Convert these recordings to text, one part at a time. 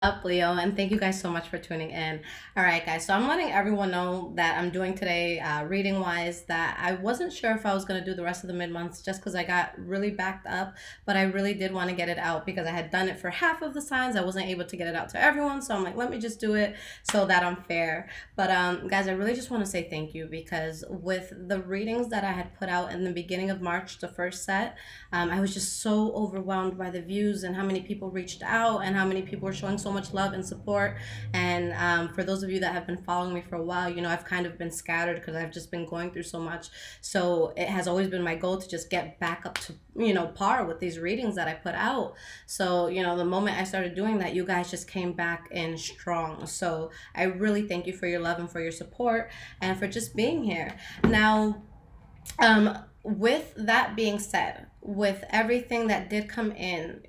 Up, Leo, and thank you guys so much for tuning in. All right, guys, so I'm letting everyone know that I'm doing today, reading wise, that I wasn't sure if I was going to do the rest of the mid months just because I got really backed up, but I really did want to get it out because I had done it for half of the signs. I wasn't able to get it out to everyone, so I'm like, let me just do it so that I'm fair. But guys, I really just want to say thank you because with the readings that I had put out in the beginning of March, the first set, I was just so overwhelmed by the views and how many people reached out and how many people were showing so much love and support. And for those of you that have been following me for a while, I've kind of been scattered because I've just been going through so much. So it has always been my goal to just get back up to, par with these readings that I put out. So, the moment I started doing that, you guys just came back in strong. So I really thank you for your love and for your support and for just being here. Now, with that being said, with everything that did come in,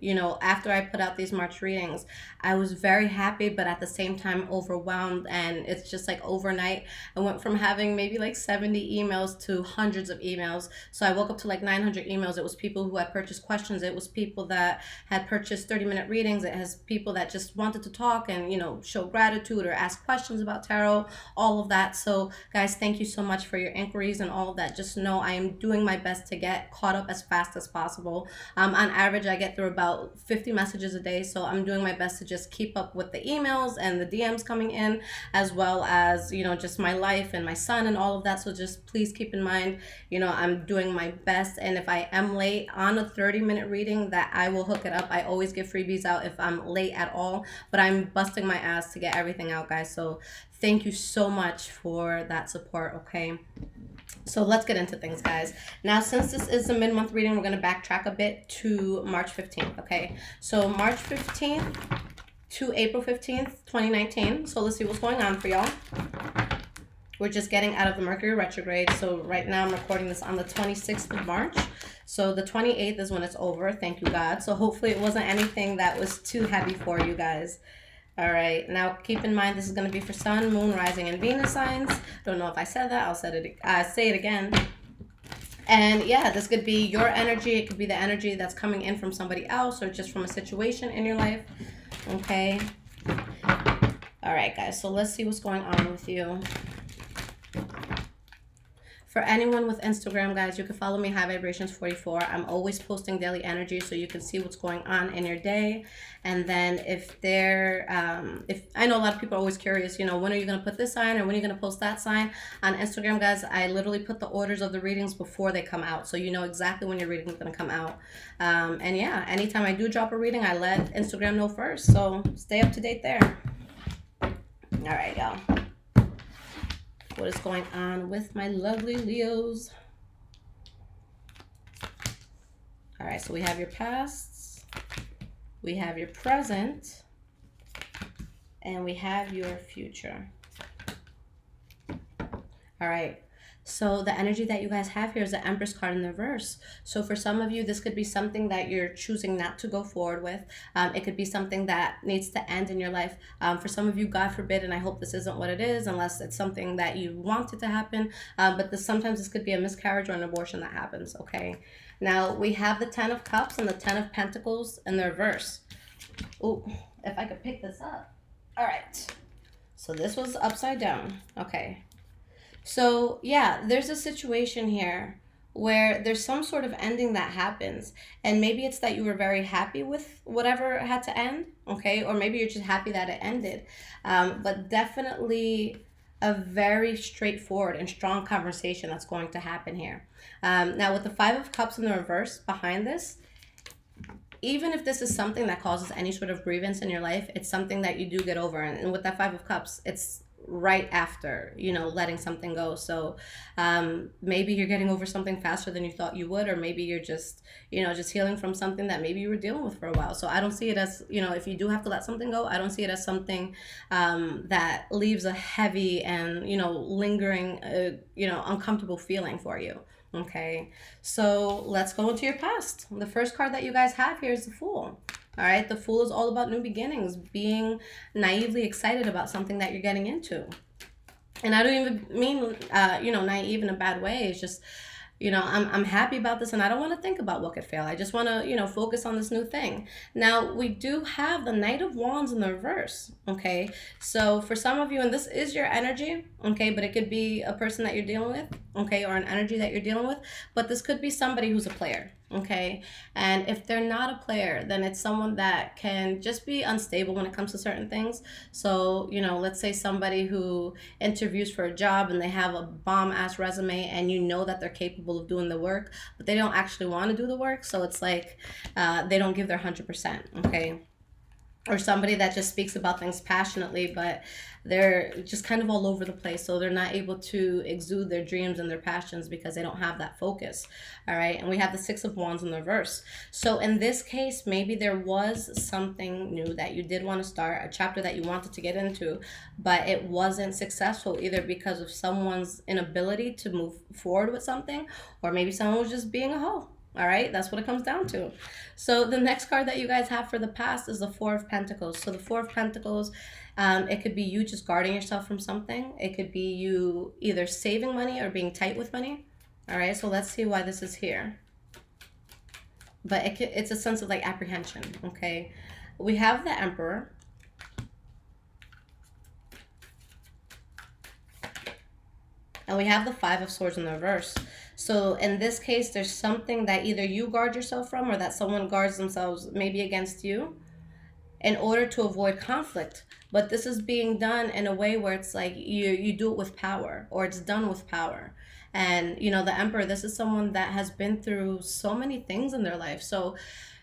after I put out these March readings, I was very happy, but at the same time overwhelmed. And it's just like overnight, I went from having maybe like 70 emails to hundreds of emails. So I woke up to like 900 emails. It was people who had purchased questions. It was people that had purchased 30-minute readings. It has people that just wanted to talk and, show gratitude or ask questions about tarot, all of that. So guys, thank you so much for your inquiries and all of that. Just know I am doing my best to get caught up as fast as possible. On average, I get through about 50 messages a day, so I'm doing my best to just keep up with the emails and the DMs coming in, as well as, just my life and my son and all of that. So just please keep in mind, I'm doing my best. And if I am late on a 30-minute reading, that I will hook it up. I always give freebies out if I'm late at all, but I'm busting my ass to get everything out, guys. So thank you so much for that support, okay? So let's get into things, guys. Now, since this is a mid-month reading, we're going to backtrack a bit to March 15th, okay? So March 15th to April 15th, 2019. So let's see what's going on for y'all. We're just getting out of the Mercury retrograde. So right now I'm recording this on the 26th of March. So the 28th is when it's over. Thank you, God. So hopefully it wasn't anything that was too heavy for you guys. All right, now keep in mind this is going to be for Sun, Moon, Rising, and Venus signs. Don't know if I said that. I'll say it again. And yeah, this could be your energy. It could be the energy that's coming in from somebody else or just from a situation in your life. Okay. All right, guys. So let's see what's going on with you. For anyone with Instagram, guys, you can follow me, High Vibrations 44. I'm always posting daily energy so you can see what's going on in your day. And then if I know a lot of people are always curious, when are you going to put this sign or when are you going to post that sign? On Instagram, guys, I literally put the orders of the readings before they come out. So you know exactly when your reading is going to come out. And yeah, anytime I do drop a reading, I let Instagram know first. So stay up to date there. All right, y'all. What is going on with my lovely Leos? All right, so we have your past, we have your present, and we have your future. All right. So the energy that you guys have here is the Empress card in the reverse. So for some of you, this could be something that you're choosing not to go forward with. It could be something that needs to end in your life. For some of you, God forbid, and I hope this isn't what it is, unless it's something that you want it to happen. But sometimes this could be a miscarriage or an abortion that happens, okay? Now, we have the Ten of Cups and the Ten of Pentacles in the reverse. Oh, if I could pick this up. All right. So this was upside down. Okay. So yeah, there's a situation here where there's some sort of ending that happens. And maybe it's that you were very happy with whatever had to end, okay? Or maybe you're just happy that it ended. But definitely a very straightforward and strong conversation that's going to happen here. Now with the Five of Cups in the reverse behind this, even if this is something that causes any sort of grievance in your life, it's something that you do get over. And with that Five of Cups, it's right after, letting something go. So maybe you're getting over something faster than you thought you would, or maybe you're just, just healing from something that maybe you were dealing with for a while. So I don't see it as, if you do have to let something go, I don't see it as something that leaves a heavy and, lingering, uncomfortable feeling for you. Okay, so let's go into your past. The first card that you guys have here is the Fool. All right, the Fool is all about new beginnings, being naively excited about something that you're getting into. And I don't even mean, naive in a bad way. It's just I'm happy about this and I don't want to think about what could fail. I just want to, focus on this new thing. Now, we do have the Knight of Wands in the reverse, okay? So for some of you, and this is your energy, okay, but it could be a person that you're dealing with, okay, or an energy that you're dealing with, but this could be somebody who's a player, okay? And if they're not a player, then it's someone that can just be unstable when it comes to certain things. So, let's say somebody who interviews for a job and they have a bomb ass resume and you know that they're capable of doing the work, but they don't actually want to do the work. So it's like they don't give their 100%, okay? Or somebody that just speaks about things passionately, but they're just kind of all over the place, so they're not able to exude their dreams and their passions because they don't have that focus. All right, and we have the Six of Wands in the reverse. So in this case, maybe there was something new that you did want to start, a chapter that you wanted to get into, but it wasn't successful, either because of someone's inability to move forward with something, or maybe someone was just being a hoe. All right, that's what it comes down to. So the next card that you guys have for the past is the Four of Pentacles. So the Four of Pentacles, it could be you just guarding yourself from something. It could be you either saving money or being tight with money. All right, so let's see why this is here. But it's a sense of like apprehension, okay? We have the Emperor. And we have the Five of Swords in the reverse. So in this case, there's something that either you guard yourself from or that someone guards themselves maybe against you in order to avoid conflict. But this is being done in a way where it's like you do it with power, or it's done with power. And, the Emperor, this is someone that has been through so many things in their life. So,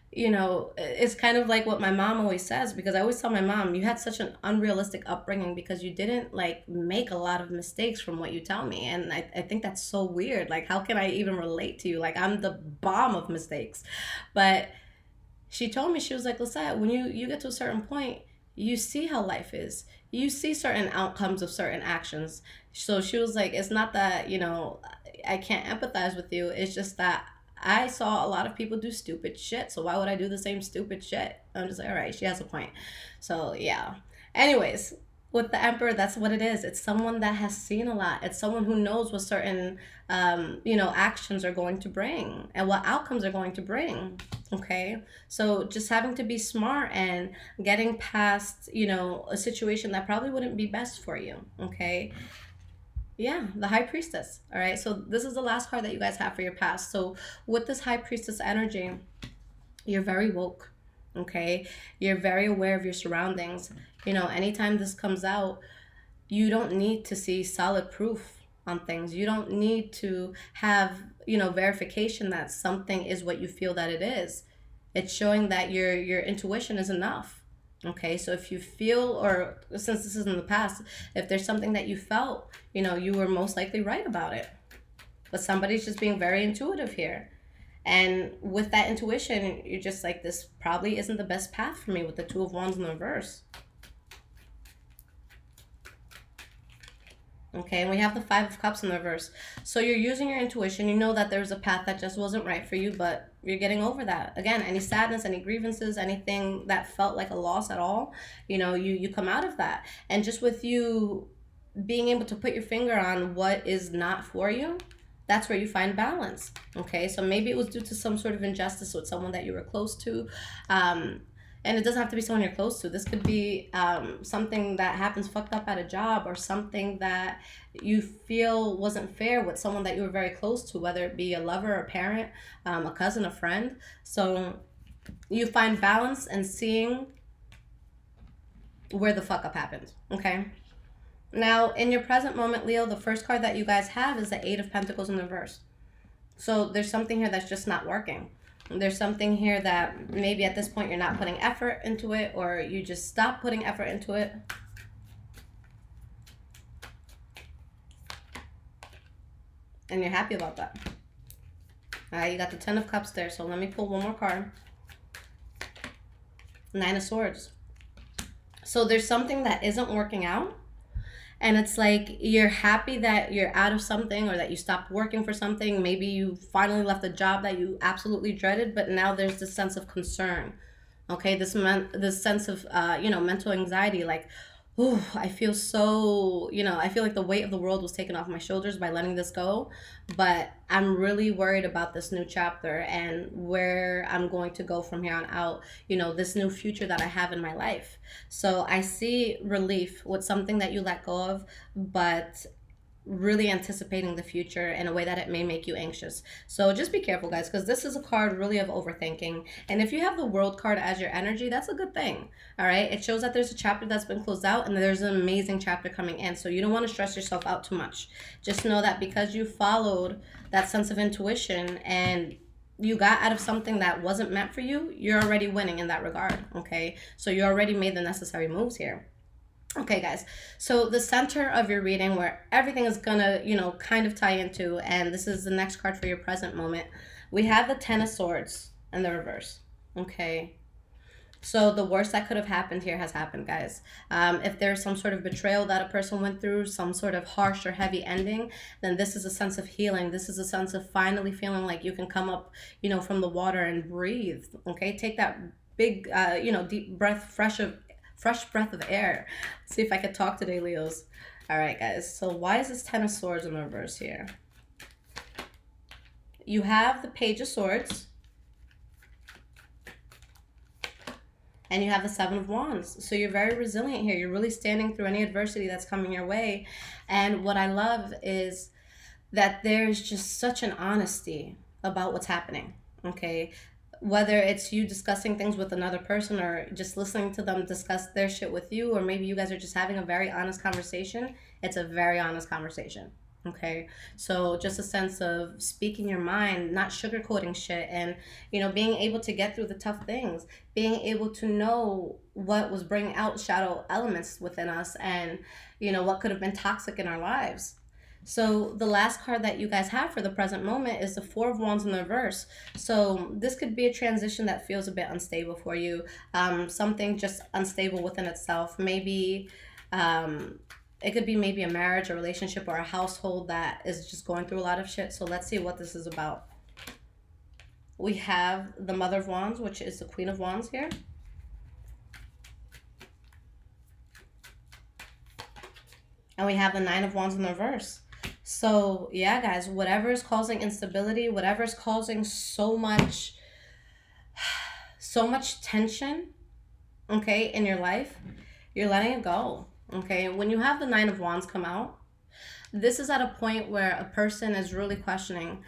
it's kind of like what my mom always says, because I always tell my mom, you had such an unrealistic upbringing because you didn't like make a lot of mistakes from what you tell me. And I think that's so weird. Like, how can I even relate to you? Like, I'm the bomb of mistakes. But she told me, she was like, Lissette, when you get to a certain point, you see how life is. You see certain outcomes of certain actions. So she was like, it's not that, I can't empathize with you. It's just that I saw a lot of people do stupid shit, so why would I do the same stupid shit? I'm just like, all right, she has a point. So yeah. Anyways, with the Emperor, that's what it is. It's someone that has seen a lot. It's someone who knows what certain, actions are going to bring and what outcomes are going to bring. Okay, so just having to be smart and getting past, a situation that probably wouldn't be best for you. Okay. Yeah, the High Priestess. All right, so this is the last card that you guys have for your past. So with this High Priestess energy, you're very woke, okay? You're very aware of your surroundings. Anytime this comes out, you don't need to see solid proof on things. You don't need to have, verification that something is what you feel that it is. It's showing that your intuition is enough. Okay, so if you feel, or since this is in the past, if there's something that you felt, you were most likely right about it. But somebody's just being very intuitive here. And with that intuition, you're just like, this probably isn't the best path for me, with the Two of Wands in the reverse. Okay, and we have the Five of Cups in the reverse. So you're using your intuition. You know that there's a path that just wasn't right for you, but you're getting over that. Again, any sadness, any grievances, anything that felt like a loss at all, you come out of that. And just with you being able to put your finger on what is not for you, that's where you find balance. Okay, so maybe it was due to some sort of injustice with someone that you were close to. And it doesn't have to be someone you're close to. This could be something that happens fucked up at a job, or something that you feel wasn't fair with someone that you were very close to, whether it be a lover, a parent, a cousin, a friend. So you find balance and seeing where the fuck up happened, okay? Now, in your present moment, Leo, the first card that you guys have is the Eight of Pentacles in the reverse. So there's something here that's just not working. There's something here that maybe at this point you're not putting effort into it, or you just stop putting effort into it. And you're happy about that. All right, you got the Ten of Cups there, so let me pull one more card. Nine of Swords. So there's something that isn't working out. And it's like you're happy that you're out of something, or that you stopped working for something. Maybe you finally left a job that you absolutely dreaded, but now there's this sense of concern. Okay, this sense of mental anxiety, like, Ooh, I feel so, I feel like the weight of the world was taken off my shoulders by letting this go. But I'm really worried about this new chapter and where I'm going to go from here on out, this new future that I have in my life. So I see relief with something that you let go of, but really anticipating the future in a way that it may make you anxious. So just be careful, guys, because this is a card really of overthinking. And if you have the World card as your energy, that's a good thing. All right. It shows that there's a chapter that's been closed out and there's an amazing chapter coming in. So you don't want to stress yourself out too much. Just know that because you followed that sense of intuition and you got out of something that wasn't meant for you, you're already winning in that regard. Okay. So you already made the necessary moves here. Okay, guys. So the center of your reading, where everything is gonna, kind of tie into, and this is the next card for your present moment. We have the Ten of Swords in the reverse. Okay. So the worst that could have happened here has happened, guys. If there's some sort of betrayal that a person went through, some sort of harsh or heavy ending, then this is a sense of healing. This is a sense of finally feeling like you can come up, from the water and breathe. Okay, take that big, deep breath, fresh breath of air. Let's see if I could talk today, Leos. All right, guys. So why is this Ten of Swords in reverse here? You have the Page of Swords. And you have the Seven of Wands. So you're very resilient here. You're really standing through any adversity that's coming your way. And what I love is that there's just such an honesty about what's happening. Okay. Whether it's you discussing things with another person or just listening to them discuss their shit with you, or maybe you guys are just having a very honest conversation, it's a very honest conversation. Okay, so just a sense of speaking your mind, not sugarcoating shit, and being able to get through the tough things, being able to know what was bringing out shadow elements within us, and what could have been toxic in our lives. So the last card that you guys have for the present moment is the Four of Wands in the reverse. So this could be a transition that feels a bit unstable for you. Something just unstable within itself. Maybe it could be maybe a marriage, a relationship, or a household that is just going through a lot of shit. So let's see what this is about. We have the Mother of Wands, which is the Queen of Wands here. And we have the Nine of Wands in the reverse. So yeah, guys, whatever is causing instability, whatever is causing so much tension, okay, in your life, you're letting it go. Okay, when you have the Nine of Wands come out, this is at a point where a person is really questioning,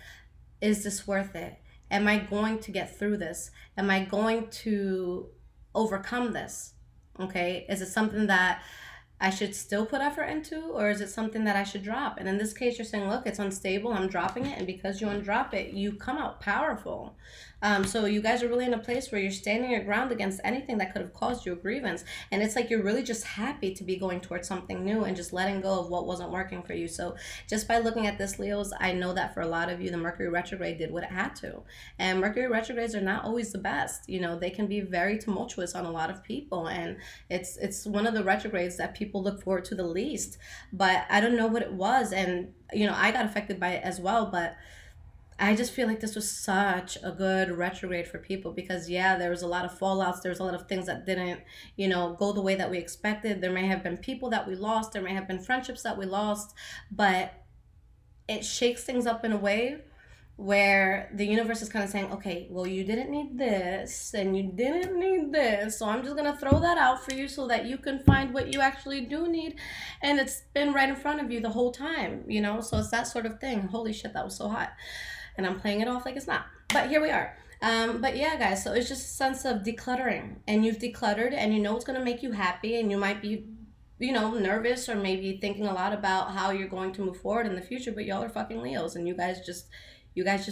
is this worth it? Am I going to get through this? Am I going to overcome this? Okay, is it something that I should still put effort into, or is it something that I should drop? And in this case, you're saying, look, it's unstable, I'm dropping it, and because you undrop it, you come out powerful. So you guys are really in a place where you're standing your ground against anything that could have caused you a grievance. And it's like you're really just happy to be going towards something new and just letting go of what wasn't working for you. So just by looking at this, Leos, I know that for a lot of you, the Mercury retrograde did what it had to. And Mercury retrogrades are not always the best. They can be very tumultuous on a lot of people. And it's one of the retrogrades that people look forward to the least. But I don't know what it was. And, I got affected by it as well. But I just feel like this was such a good retrograde for people because, yeah, there was a lot of fallouts. There was a lot of things that didn't, go the way that we expected. There may have been people that we lost. There may have been friendships that we lost. But it shakes things up in a way where the universe is kind of saying, okay, well, you didn't need this and you didn't need this. So I'm just going to throw that out for you so that you can find what you actually do need. And it's been right in front of you the whole time, So it's that sort of thing. Holy shit, that was so hot. And I'm playing it off like it's not. But here we are. But yeah, guys, so it's just a sense of decluttering. And you've decluttered and you know it's going to make you happy. And you might be, nervous or maybe thinking a lot about how you're going to move forward in the future. But y'all are fucking Leos. And you guys just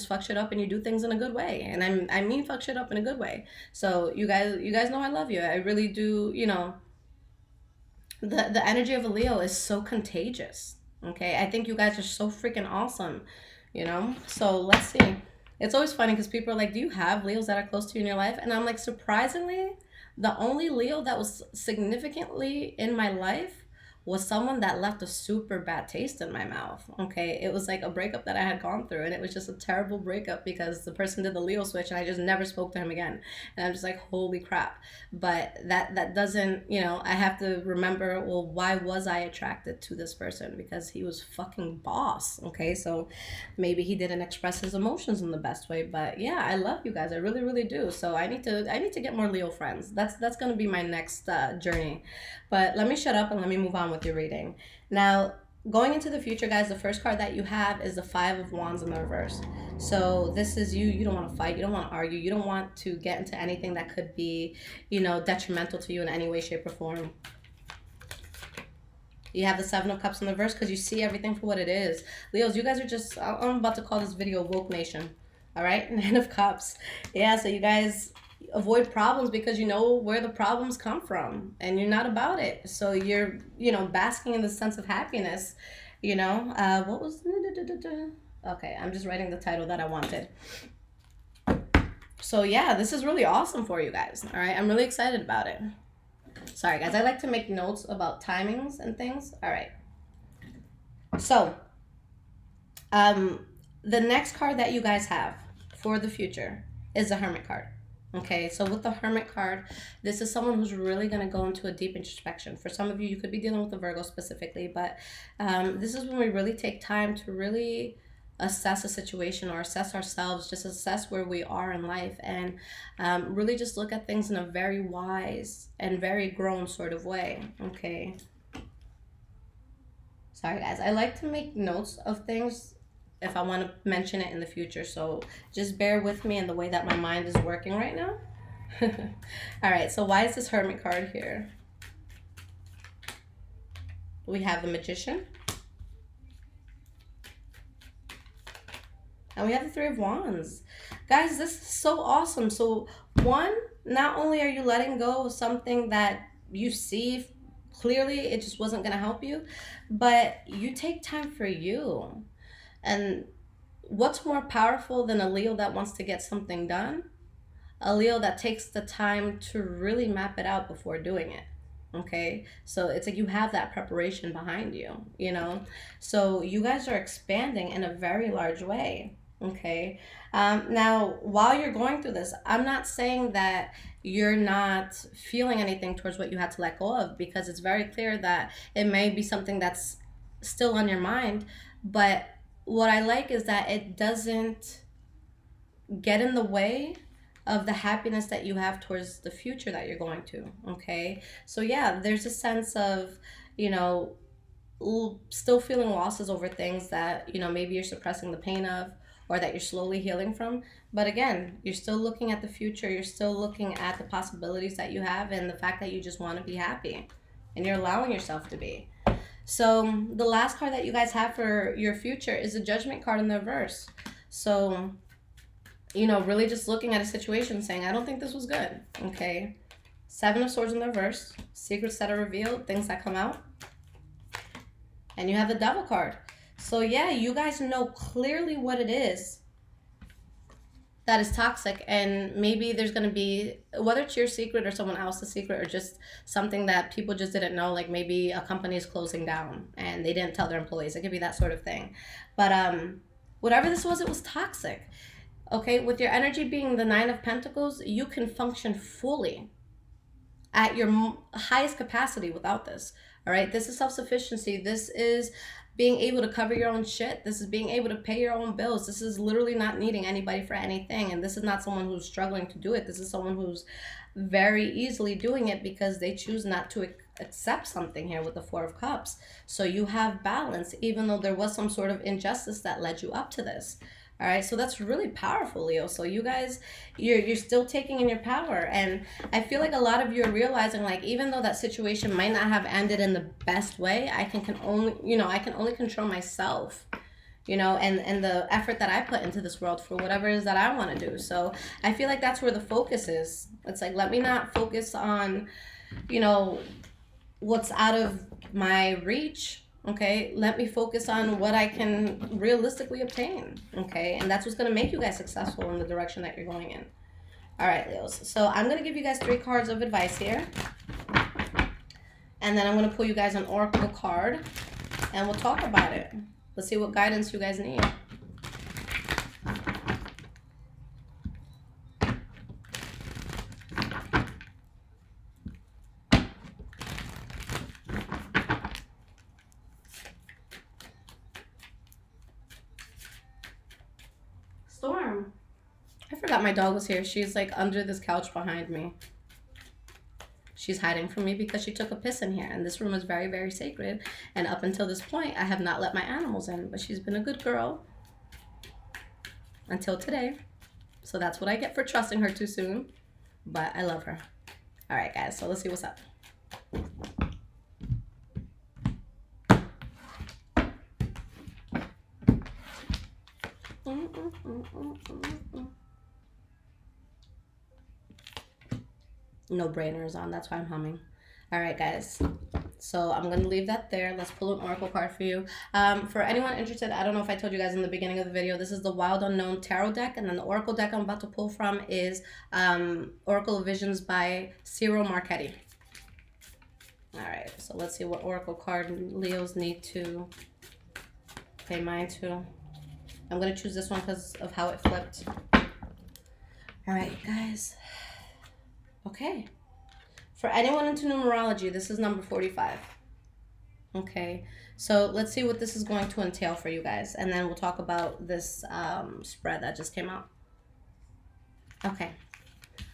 fuck shit up and you do things in a good way. And I mean fuck shit up in a good way. So you guys know I love you. I really do, the energy of a Leo is so contagious. Okay? I think you guys are so freaking awesome. So let's see. It's always funny because people are like, do you have Leos that are close to you in your life? And I'm like, surprisingly, the only Leo that was significantly in my life was someone that left a super bad taste in my mouth. Okay, it was like a breakup that I had gone through, and it was just a terrible breakup because the person did the Leo switch, and I just never spoke to him again. And I'm just like, holy crap. But that doesn't, you know, I have to remember, well, why was I attracted to this person? Because he was fucking boss. Okay, so maybe he didn't express his emotions in the best way. But yeah, I love you guys, I really, really do. So I need to get more Leo friends. That's gonna be my next journey. But let me shut up and let me move on with your reading. Now, going into the future, guys, the first card that you have is the Five of Wands in the reverse. So this is you. You don't want to fight. You don't want to argue. You don't want to get into anything that could be, you know, detrimental to you in any way, shape, or form. You have the Seven of Cups in the reverse because you see everything for what it is. Leos, you guys are just, I'm about to call this video Woke Nation. All right? Nine of Cups. Yeah, so you guys avoid problems because you know where the problems come from and you're not about it. So you're, you know, basking in the sense of happiness, you know. What was, okay, I'm just writing the title that I wanted. So yeah, this is really awesome for you guys. All right, I'm really excited about it. Sorry guys, I like to make notes about timings and things. All right, so the next card that you guys have for the future is the Hermit card. Okay, so with the Hermit card, this is someone who's really going to go into a deep introspection. For some of you, you could be dealing with the Virgo specifically, but this is when we really take time to really assess a situation or assess ourselves, just assess where we are in life, and really just look at things in a very wise and very grown sort of way. Okay. Sorry, guys. I like to make notes of things if I want to mention it in the future. So just bear with me in the way that my mind is working right now. All right, so why is this Hermit card here? We have the Magician. And we have the Three of Wands. Guys, this is so awesome. So one, not only are you letting go of something that you see clearly it just wasn't going to help you, but you take time for you. And what's more powerful than a Leo that wants to get something done? A Leo that takes the time to really map it out before doing it. Okay, so it's like you have that preparation behind you, you know. So you guys are expanding in a very large way. Okay, now while you're going through this, I'm not saying that you're not feeling anything towards what you had to let go of, because it's very clear that it may be something that's still on your mind. But what I like is that it doesn't get in the way of the happiness that you have towards the future that you're going to. Okay, so yeah, there's a sense of, you know, still feeling losses over things that, you know, maybe you're suppressing the pain of, or that you're slowly healing from. But again, you're still looking at the future. You're still looking at the possibilities that you have and the fact that you just want to be happy, and you're allowing yourself to be. So the last card that you guys have for your future is the Judgment card in the reverse. So, you know, really just looking at a situation saying, I don't think this was good. Okay. Seven of Swords in the reverse. Secrets that are revealed. Things that come out. And you have the Devil card. So yeah, you guys know clearly what it is that is toxic, and maybe there's going to be, whether it's your secret or someone else's secret, or just something that people just didn't know, like maybe a company is closing down and they didn't tell their employees. It could be that sort of thing. But whatever this was, it was toxic. Okay, with your energy being the Nine of Pentacles, you can function fully at your highest capacity without this. All right, this is self-sufficiency. This is being able to cover your own shit. This is being able to pay your own bills. This is literally not needing anybody for anything. And this is not someone who's struggling to do it. This is someone who's very easily doing it because they choose not to accept something here with the Four of Cups. So you have balance, even though there was some sort of injustice that led you up to this. All right, so that's really powerful, Leo. So you guys, you're still taking in your power. And I feel like a lot of you are realizing, like, even though that situation might not have ended in the best way, I can only, you know, I can only control myself, you know, and the effort that I put into this world for whatever it is that I want to do. So I feel like that's where the focus is. It's like, let me not focus on, you know, what's out of my reach. Okay, let me focus on what I can realistically obtain. Okay, and that's what's going to make you guys successful in the direction that you're going in. All right, Leos. So I'm going to give you guys 3 cards of advice here. And And then I'm going to pull you guys an oracle card and we'll talk about it. Let's see what guidance you guys need. Storm. I forgot my dog was here. She's like under this couch behind me. She's hiding from me because she took a piss in here. And this room is very, very sacred. And up until this point, I have not let my animals in. But she's been a good girl until today. So that's what I get for trusting her too soon. But I love her. All right, guys. So let's see what's up. No brainer is on. That's why I'm humming. All right, guys. So I'm going to leave that there. Let's pull an oracle card for you. For anyone interested, I don't know if I told you guys in the beginning of the video, this is the Wild Unknown Tarot deck. And then the oracle deck I'm about to pull from is Oracle of Visions by Ciro Marchetti. All right. So let's see what oracle card Leos need to pay mind to. I'm going to choose this one because of how it flipped. All right, guys. Okay. For anyone into numerology, this is number 45. Okay. So let's see what this is going to entail for you guys. And then we'll talk about this spread that just came out. Okay.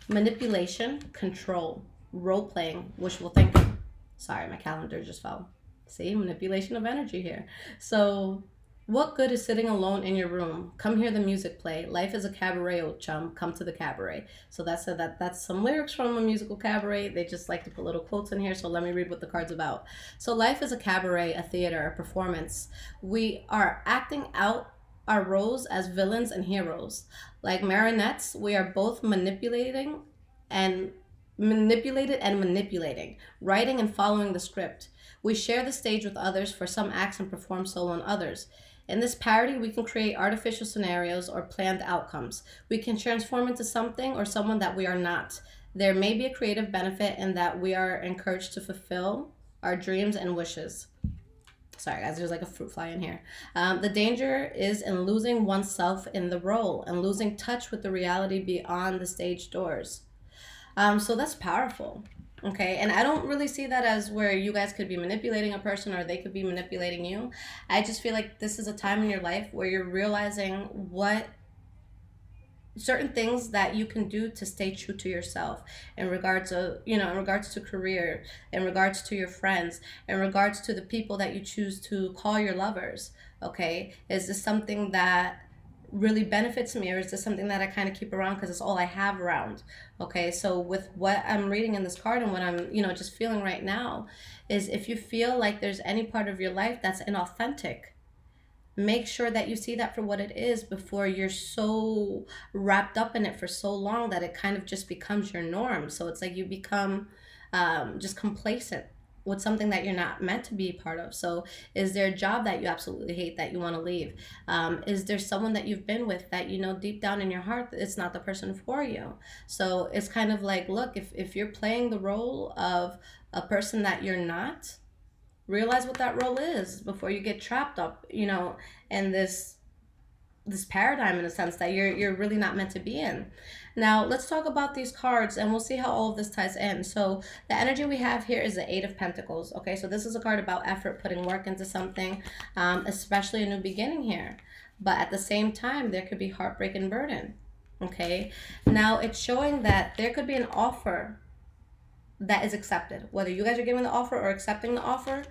Manipulation, control, role-playing, wishful thinking. Sorry, my calendar just fell. See, manipulation of energy here. So what good is sitting alone in your room? Come hear the music play. Life is a cabaret, old chum. Come to the cabaret. So that's some lyrics from a musical cabaret. They just like to put little quotes in here. So let me read what the card's about. So life is a cabaret, a theater, a performance. We are acting out our roles as villains and heroes. Like marionettes, we are both manipulated and manipulating, writing and following the script. We share the stage with others for some acts and perform solo in others. In this parody, we can create artificial scenarios or planned outcomes. We can transform into something or someone that we are not. There may be a creative benefit in that we are encouraged to fulfill our dreams and wishes. Sorry, guys, there's like a fruit fly in here. The danger is in losing oneself in the role and losing touch with the reality beyond the stage doors. So that's powerful. Okay, and I don't really see that as where you guys could be manipulating a person or they could be manipulating you. I just feel like this is a time in your life where you're realizing what certain things that you can do to stay true to yourself in regards to, in regards to career, in regards to your friends, in regards to the people that you choose to call your lovers. Okay, is this something that really benefits me, or is this something that I kind of keep around because it's all I have around? Okay, so with what I'm reading in this card and what I'm just feeling right now is, if you feel like there's any part of your life that's inauthentic, make sure that you see that for what it is before you're so wrapped up in it for so long that it kind of just becomes your norm. So it's like you become just complacent with something that you're not meant to be a part of. So is there a job that you absolutely hate that you want to leave? Is there someone that you've been with that deep down in your heart it's not the person for you? So it's kind of like, look, if you're playing the role of a person that you're not, realize what that role is before you get trapped up in this paradigm, in a sense that you're really not meant to be in. Now let's talk about these cards and we'll see how all of this ties in. So the energy we have here is the Eight of Pentacles. Okay, so this is a card about effort, putting work into something, especially a new beginning here. But at the same time, there could be heartbreak and burden. Okay, now it's showing that there could be an offer that is accepted, whether you guys are giving the offer or accepting the offer,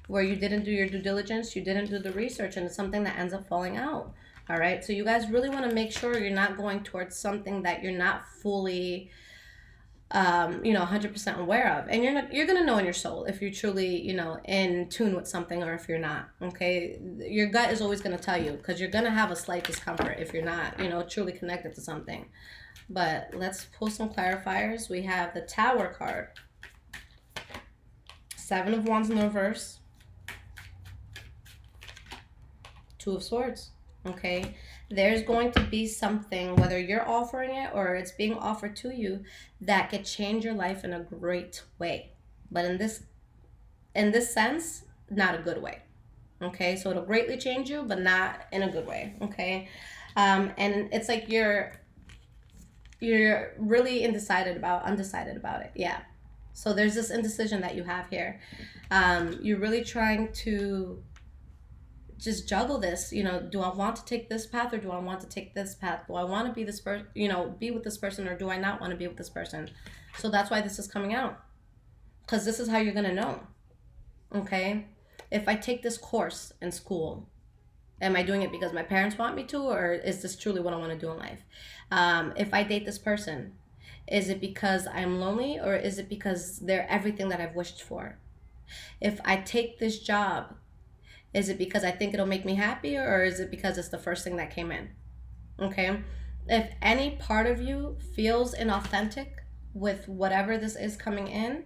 where you didn't do your due diligence, you didn't do the research, and it's something that ends up falling out. All right, so you guys really want to make sure you're not going towards something that you're not fully 100% aware of. And you're going to know in your soul if you're truly in tune with something or if you're not. Okay, your gut is always going to tell you, because you're going to have a slight discomfort if you're not truly connected to something. But let's pull some clarifiers. We have the Tower card, Seven of Wands in the reverse, Two of Swords. Okay, there's going to be something, whether you're offering it or it's being offered to you, that could change your life in a great way. But in this in this sense, not a good way. Okay, so it'll greatly change you, but not in a good way. Okay, and it's like you're really undecided about it. Yeah. So there's this indecision that you have here. You're really trying to just juggle this. You know, do I want to take this path or do I want to take this path? Do I want to be this person, you know, be with this person, or do I not want to be with this person? So that's why this is coming out, because this is how you're gonna know. Okay, if I take this course in school, am I doing it because my parents want me to, or is this truly what I want to do in life? If I date this person, is it because I'm lonely, or is it because they're everything that I've wished for? If I take this job, is it because I think it'll make me happy, or is it because it's the first thing that came in? Okay. If any part of you feels inauthentic with whatever this is coming in,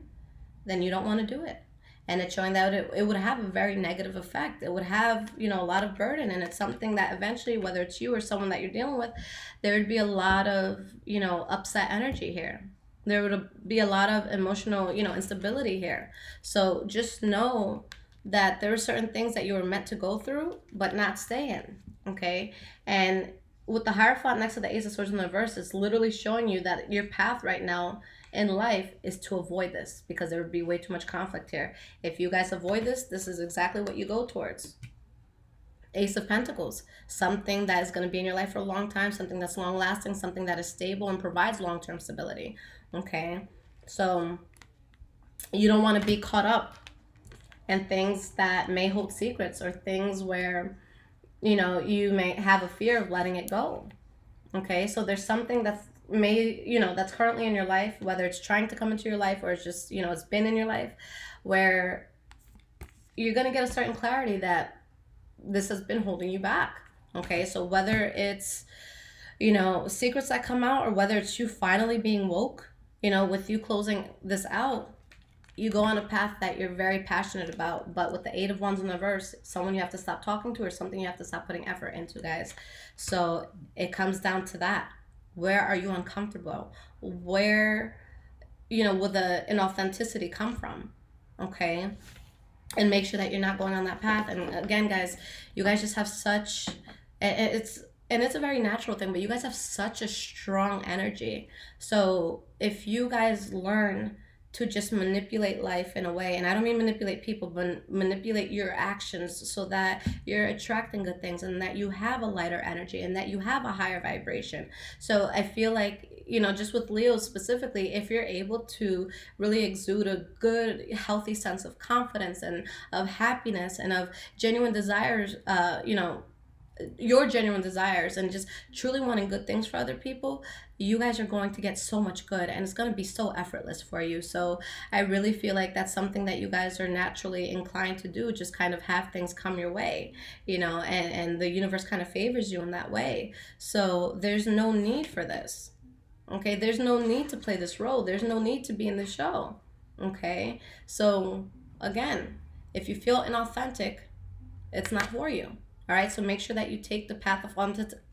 then you don't want to do it. And it's showing that it would have a very negative effect. It would have, you know, a lot of burden. And it's something that eventually, whether it's you or someone that you're dealing with, there would be a lot of, you know, upset energy here. There would be a lot of emotional, you know, instability here. So just know that there are certain things that you were meant to go through, but not stay in. Okay. And with the Hierophant next to the Ace of Swords in the reverse, it's literally showing you that your path right now in life is to avoid this, because there would be way too much conflict here. If you guys avoid this, this is exactly what you go towards. Ace of Pentacles, something that is going to be in your life for a long time, something that's long lasting, something that is stable and provides long-term stability. Okay, so you don't want to be caught up in things that may hold secrets, or things where, you know, you may have a fear of letting it go. Okay, so there's something that's that's currently in your life, whether it's trying to come into your life or it's just, you know, it's been in your life, where you're going to get a certain clarity that this has been holding you back. Okay, so whether it's, you know, secrets that come out, or whether it's you finally being woke, you know, with you closing this out, you go on a path that you're very passionate about. But with the Eight of Wands in the reverse, someone you have to stop talking to, or something you have to stop putting effort into, guys. So it comes down to that. Where are you uncomfortable? Where, you know, will the inauthenticity come from? Okay, and make sure that you're not going on that path. And again, guys, you guys just have such, it's a very natural thing, but you guys have such a strong energy. So if you guys learn to just manipulate life in a way, and I don't mean manipulate people, but manipulate your actions so that you're attracting good things, and that you have a lighter energy, and that you have a higher vibration. So I feel like, you know, just with Leo specifically, if you're able to really exude a good, healthy sense of confidence and of happiness and of genuine desires, you know, your genuine desires, and just truly wanting good things for other people, you guys are going to get so much good, and it's going to be so effortless for you. So I really feel like that's something that you guys are naturally inclined to do, just kind of have things come your way, you know, and the universe kind of favors you in that way. So there's no need for this. Okay, there's no need to play this role. There's no need to be in the show. Okay, so again, if you feel inauthentic, it's not for you. All right, so make sure that you take the path of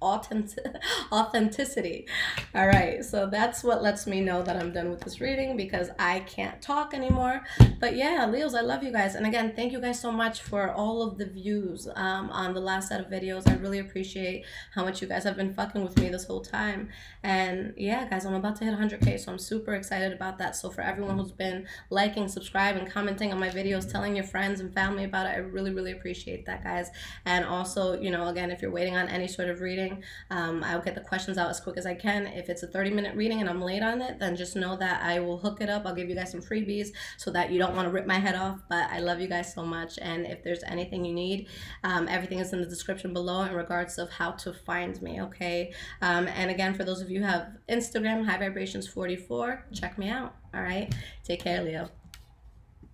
authenticity. All right, so that's what lets me know that I'm done with this reading, because I can't talk anymore. But yeah, Leos, I love you guys. And again, thank you guys so much for all of the views on the last set of videos. I really appreciate how much you guys have been fucking with me this whole time. And yeah, guys, I'm about to hit 100K, so I'm super excited about that. So for everyone who's been liking, subscribing, commenting on my videos, telling your friends and family about it, I really, really appreciate that, guys. And also, you know, again, if you're waiting on any sort of reading, I'll get the questions out as quick as I can. If it's a 30-minute reading and I'm late on it, then just know that I will hook it up. I'll give you guys some freebies so that you don't want to rip my head off. But I love you guys so much. And if there's anything you need, everything is in the description below in regards of how to find me, okay? And again, for those of you who have Instagram, High Vibrations 44, check me out. All right? Take care, Leo.